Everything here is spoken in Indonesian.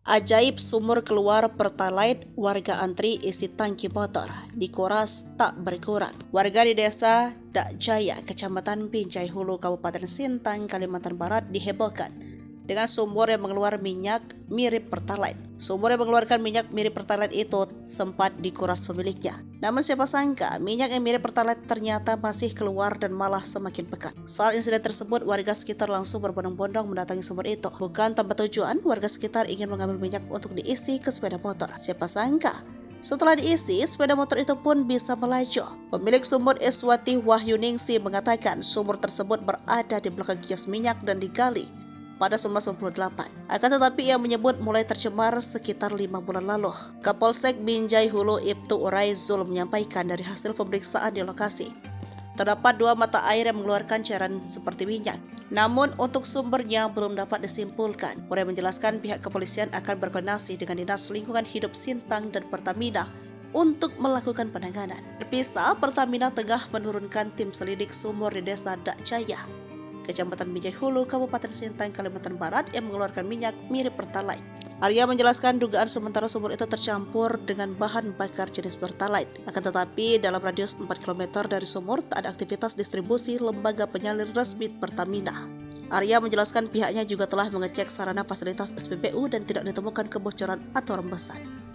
Ajaib sumur keluar Pertalite, warga antri isi tangki motor, dikuras tak berkurang. Warga di desa Dak Jaya, Kecamatan Binjai Hulu, Kabupaten Sintang, Kalimantan Barat dihebohkan dengan sumur yang mengeluarkan minyak mirip Pertalite. Sumur yang mengeluarkan minyak mirip Pertalite itu sempat dikuras pemiliknya. Namun siapa sangka minyak yang mirip Pertalite ternyata masih keluar dan malah semakin pekat. Saat insiden tersebut, warga sekitar langsung berbondong-bondong mendatangi sumur itu. Bukan tanpa tujuan, warga sekitar ingin mengambil minyak untuk diisi ke sepeda motor. Siapa sangka setelah diisi, sepeda motor itu pun bisa melaju. Pemilik sumur Iswati Wahyuningsi mengatakan sumur tersebut berada di belakang kios minyak dan digali pada 1998. Akan tetapi ia menyebut mulai tercemar sekitar 5 bulan lalu. Kapolsek Binjai Hulu Ibtu Uraizul menyampaikan dari hasil pemeriksaan di lokasi, terdapat 2 mata air yang mengeluarkan cairan seperti minyak. Namun untuk sumbernya belum dapat disimpulkan. Urai menjelaskan pihak kepolisian akan berkoordinasi dengan Dinas Lingkungan Hidup Sintang dan Pertamina untuk melakukan penanganan. Terpisah, Pertamina tengah menurunkan tim selidik sumur di desa Dak Jaya, Kecamatan Binjai Hulu, Kabupaten Sintang, Kalimantan Barat yang mengeluarkan minyak mirip Pertalite. Arya menjelaskan dugaan sementara sumur itu tercampur dengan bahan bakar jenis Pertalite. Akan tetapi dalam radius 4 km dari sumur tak ada aktivitas distribusi lembaga penyalir resmi Pertamina. Arya menjelaskan pihaknya juga telah mengecek sarana fasilitas SPBU dan tidak ditemukan kebocoran atau rembesan.